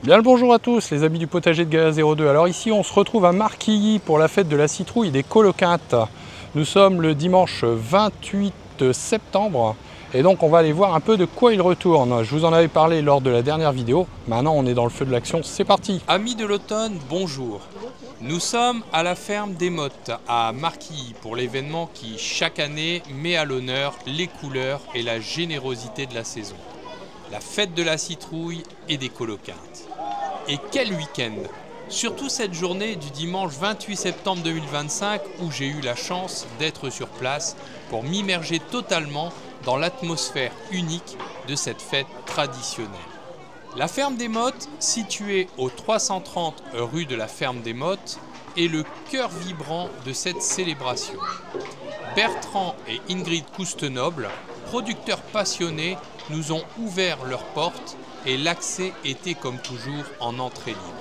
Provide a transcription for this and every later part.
Bien le bonjour à tous les amis du potager de Gaïa 02. Alors ici on se retrouve à Marquilly pour la fête de la citrouille des coloquintes. Nous sommes le dimanche 28 septembre et donc on va aller voir un peu de quoi il retourne. Je vous en avais parlé lors de la dernière vidéo, maintenant on est dans le feu de l'action, c'est parti. Amis de l'automne, bonjour. Nous sommes à la ferme des Mottes à Marquilly pour l'événement qui chaque année met à l'honneur les couleurs et la générosité de la saison. La fête de la citrouille et des coloquintes. Et quel week-end! Surtout cette journée du dimanche 28 septembre 2025 où j'ai eu la chance d'être sur place pour m'immerger totalement dans l'atmosphère unique de cette fête traditionnelle. La ferme des Mottes, située au 330 rue de la ferme des Mottes, est le cœur vibrant de cette célébration. Bertrand et Ingrid Coustenoble, producteurs passionnés, nous ont ouvert leurs portes et l'accès était comme toujours en entrée libre.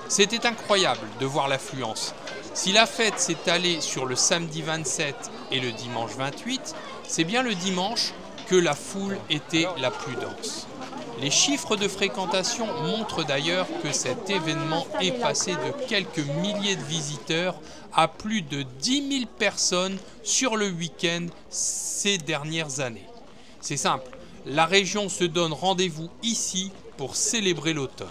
C'était incroyable de voir l'affluence. Si la fête s'est allée sur le samedi 27 et le dimanche 28, c'est bien le dimanche que la foule était la plus dense. Les chiffres de fréquentation montrent d'ailleurs que cet événement est passé de quelques milliers de visiteurs à plus de 10 000 personnes sur le week-end ces dernières années. C'est simple, la région se donne rendez-vous ici pour célébrer l'automne.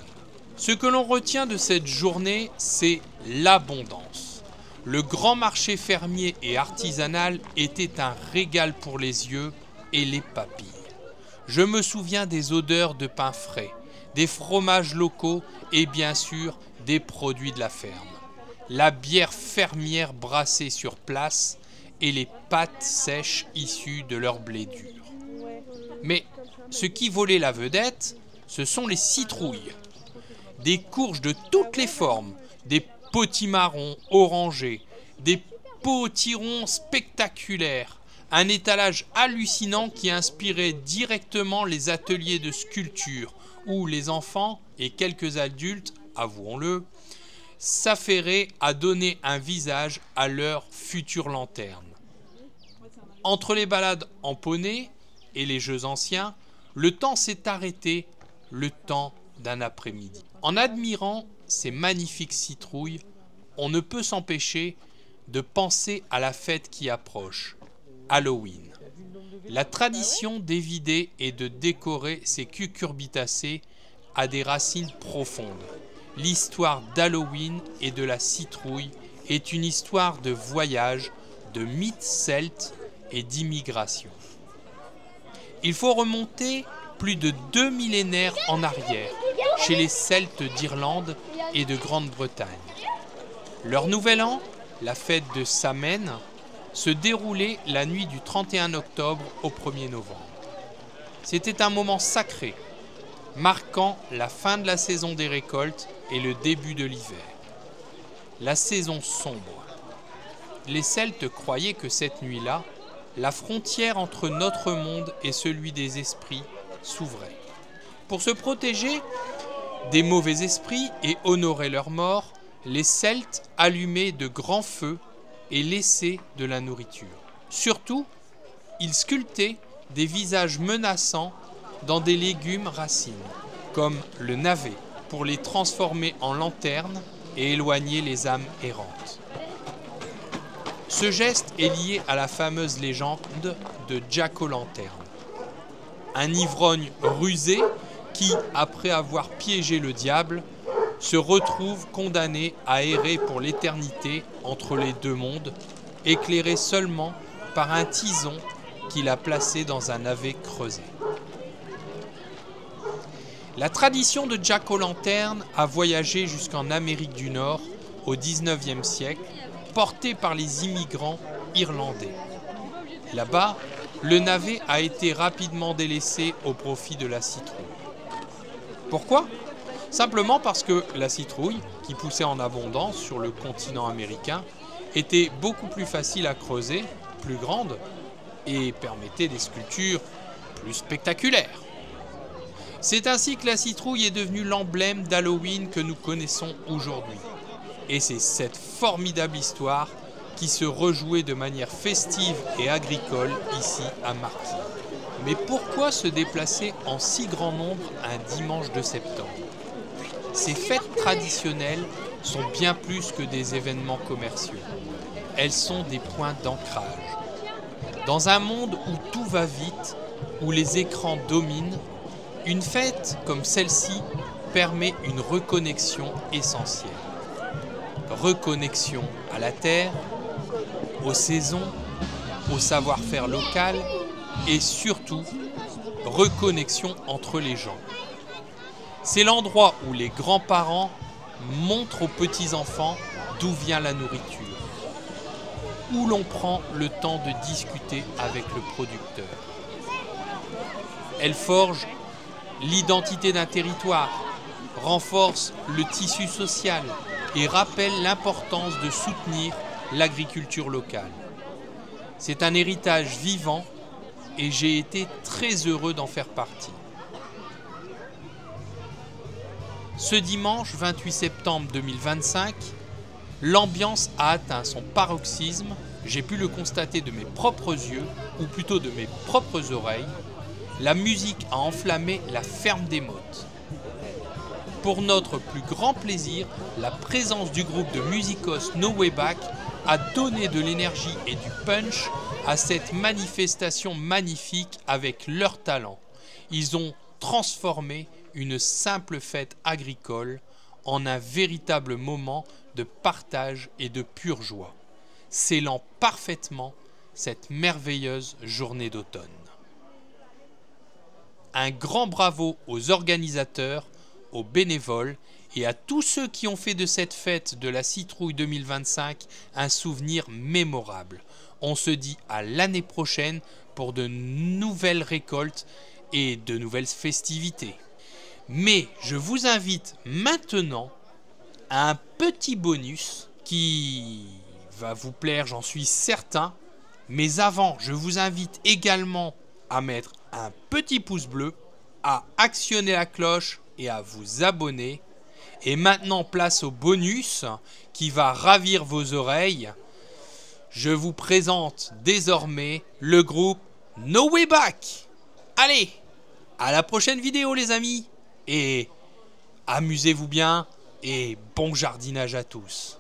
Ce que l'on retient de cette journée, c'est l'abondance. Le grand marché fermier et artisanal était un régal pour les yeux et les papilles. Je me souviens des odeurs de pain frais, des fromages locaux et bien sûr des produits de la ferme. La bière fermière brassée sur place et les pâtes sèches issues de leur blé dur. Mais ce qui volait la vedette, ce sont les citrouilles. Des courges de toutes les formes, des potimarrons orangés, des potirons spectaculaires, un étalage hallucinant qui inspirait directement les ateliers de sculpture où les enfants et quelques adultes, avouons-le, s'affairaient à donner un visage à leur future lanterne. Entre les balades en poney et les jeux anciens, le temps s'est arrêté, le temps d'un après-midi. En admirant ces magnifiques citrouilles, on ne peut s'empêcher de penser à la fête qui approche, Halloween. La tradition d'évider et de décorer ces cucurbitacées a des racines profondes. L'histoire d'Halloween et de la citrouille est une histoire de voyage, de mythes celtes et d'immigration. Il faut remonter plus de 2 millénaires en arrière, chez les Celtes d'Irlande et de Grande-Bretagne. Leur nouvel an, la fête de Samhain, se déroulait la nuit du 31 octobre au 1er novembre. C'était un moment sacré, marquant la fin de la saison des récoltes et le début de l'hiver. La saison sombre. Les Celtes croyaient que cette nuit-là, la frontière entre notre monde et celui des esprits s'ouvrait. Pour se protéger des mauvais esprits et honorer leurs morts, les Celtes allumaient de grands feux et laissaient de la nourriture. Surtout, ils sculptaient des visages menaçants dans des légumes racines, comme le navet, pour les transformer en lanternes et éloigner les âmes errantes. Ce geste est lié à la fameuse légende de Jack-o'-lanterne. Un ivrogne rusé qui, après avoir piégé le diable, se retrouve condamné à errer pour l'éternité entre les deux mondes, éclairé seulement par un tison qu'il a placé dans un navet creusé. La tradition de Jack-o'-lanterne a voyagé jusqu'en Amérique du Nord au XIXe siècle, portée par les immigrants irlandais. Là-bas, le navet a été rapidement délaissé au profit de la citrouille. Pourquoi ? Simplement parce que la citrouille, qui poussait en abondance sur le continent américain, était beaucoup plus facile à creuser, plus grande, et permettait des sculptures plus spectaculaires. C'est ainsi que la citrouille est devenue l'emblème d'Halloween que nous connaissons aujourd'hui. Et c'est cette formidable histoire qui se rejouait de manière festive et agricole ici à Marquilly. Mais pourquoi se déplacer en si grand nombre un dimanche de septembre ? ces fêtes traditionnelles sont bien plus que des événements commerciaux. Elles sont des points d'ancrage. Dans un monde où tout va vite, où les écrans dominent, une fête comme celle-ci permet une reconnexion essentielle. Reconnexion à la terre, aux saisons, au savoir-faire local et surtout reconnexion entre les gens. C'est l'endroit où les grands-parents montrent aux petits-enfants d'où vient la nourriture, où l'on prend le temps de discuter avec le producteur. Elle forge l'identité d'un territoire, renforce le tissu social et rappelle l'importance de soutenir l'agriculture locale. C'est un héritage vivant et j'ai été très heureux d'en faire partie. Ce dimanche 28 septembre 2025, l'ambiance a atteint son paroxysme, j'ai pu le constater de mes propres yeux, ou plutôt de mes propres oreilles. La musique a enflammé la ferme des Mottes. Pour notre plus grand plaisir, la présence du groupe de musicos No Way Back a donné de l'énergie et du punch à cette manifestation magnifique avec leur talent. Ils ont transformé une simple fête agricole en un véritable moment de partage et de pure joie, scellant parfaitement cette merveilleuse journée d'automne. Un grand bravo aux organisateurs, aux bénévoles et à tous ceux qui ont fait de cette fête de la citrouille 2025 un souvenir mémorable. On se dit à l'année prochaine pour de nouvelles récoltes et de nouvelles festivités. Mais je vous invite maintenant à un petit bonus qui va vous plaire, j'en suis certain. Mais avant, je vous invite également à mettre un petit pouce bleu, à actionner la cloche et à vous abonner. Et maintenant, place au bonus qui va ravir vos oreilles. Je vous présente désormais le groupe No Way Back. Allez, à la prochaine vidéo les amis. Et amusez-vous bien et bon jardinage à tous.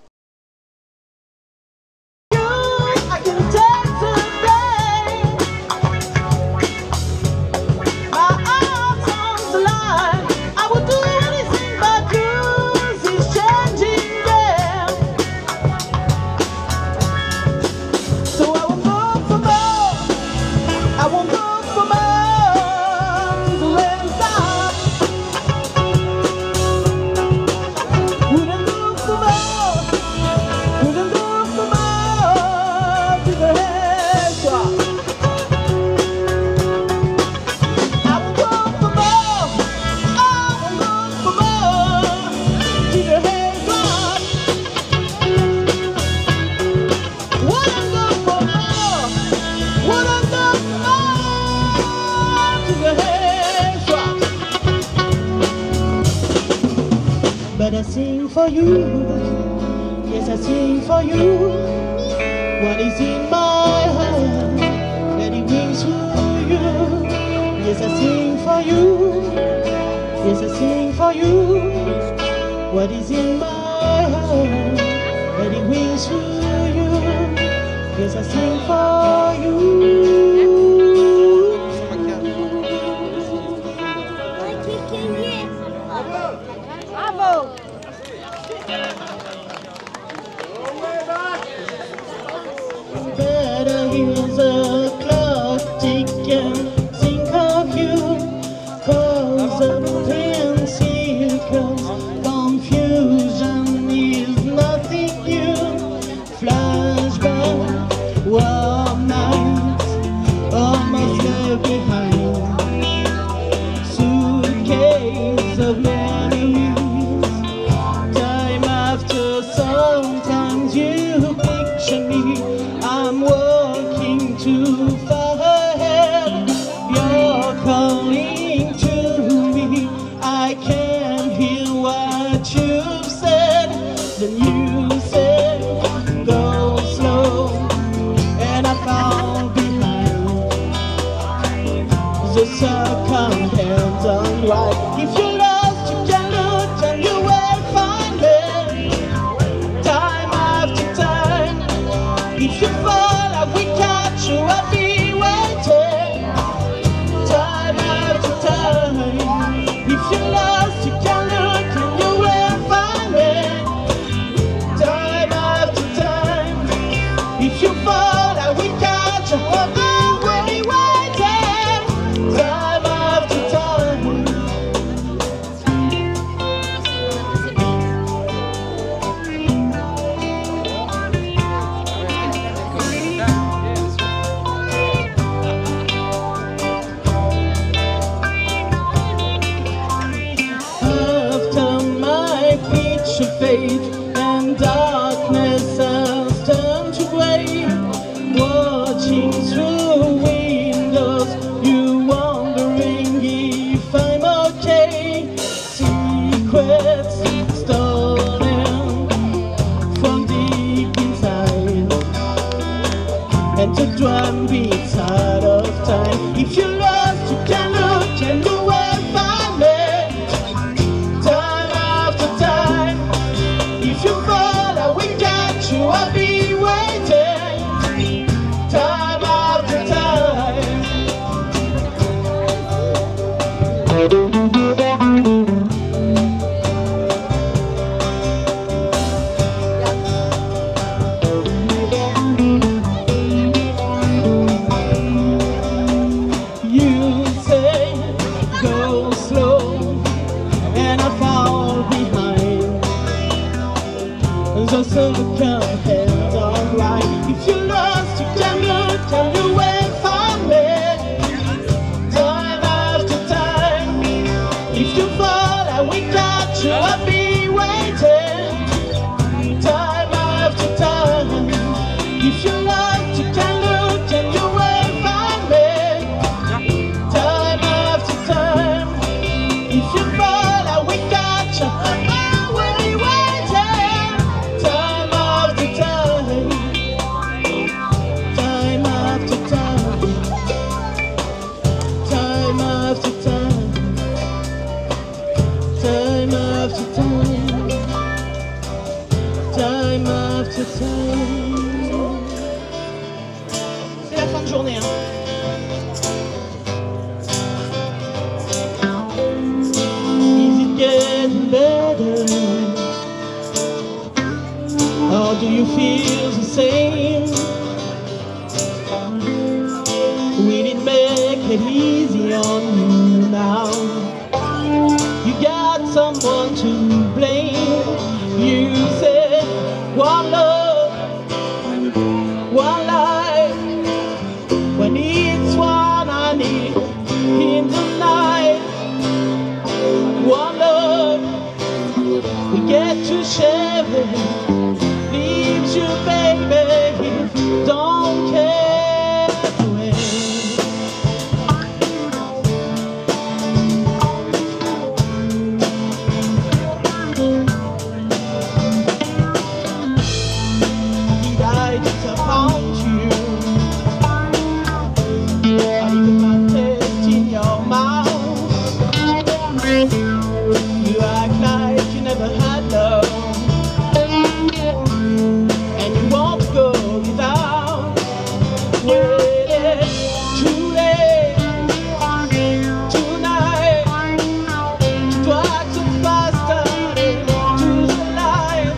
But I sing for you, yes I sing for you. What is in my heart, that it rings through you. Yes I sing for you, yes I sing for you. What is in my heart, that it rings through you. Yes I sing for you. Bravo! Better here's a clock ticking, think of you, cause the pain circles, confusion is nothing new, flashback, warm nights, lost, you can look and you will find me. Time after time, if you fall, I will catch you. I'm already waiting. Time after time. After my feet should fade and darkness has turned to gray, watching through windows, you wondering if I'm okay. Secrets stolen from deep inside, and the drum beats out of time. If you're lost, you can look and you will find me. Time after time, if you fall, I will catch you. I'll be waiting. Time after time. You say go slow, and I fall behind. The sun come head alright. If you're lost, you can look and you will find me. Time after time, if you fall, I will catch you. I'll be waiting. Time after time, if you're lost, you can look and you will find me. Time after time, if you fall, I will catch you. I'm already waiting. Time after time. Time after time. Time after time. Time after time. Time after time. C'est la fin de journée, hein. Is it getting better? Or do you feel the same? Will it make it easy on you now? You got someone to blame. You said one love, one life. When it's one I need in the night. One love, we get to share it. Leaves you, baby, don't care when. Did I disappoint you? Or even my taste in your mouth? You act like you never had love, and you won't go without. Well, it's too late tonight to act so fast into the light.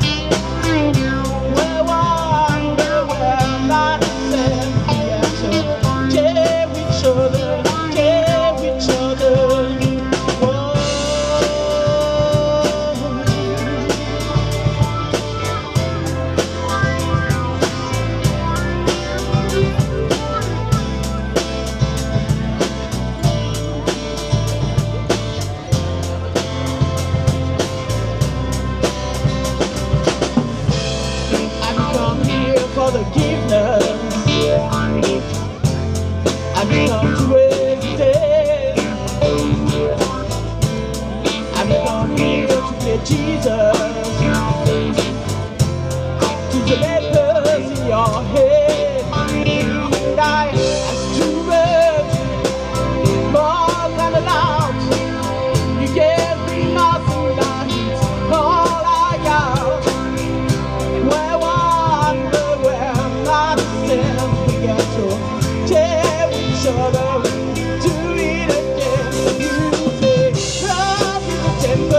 Well, wonder where myself we have to care each other, care each other. Whoa. I've come here for forgiveness. I've come to hesitate. I've come here to play Jesus to the letters in your head. And I ask too much, more than allowed. You gave me nothing, that's all I got. Where wonder where myself we get to tear each other, do it again. You say love is a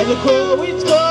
the crow is gone.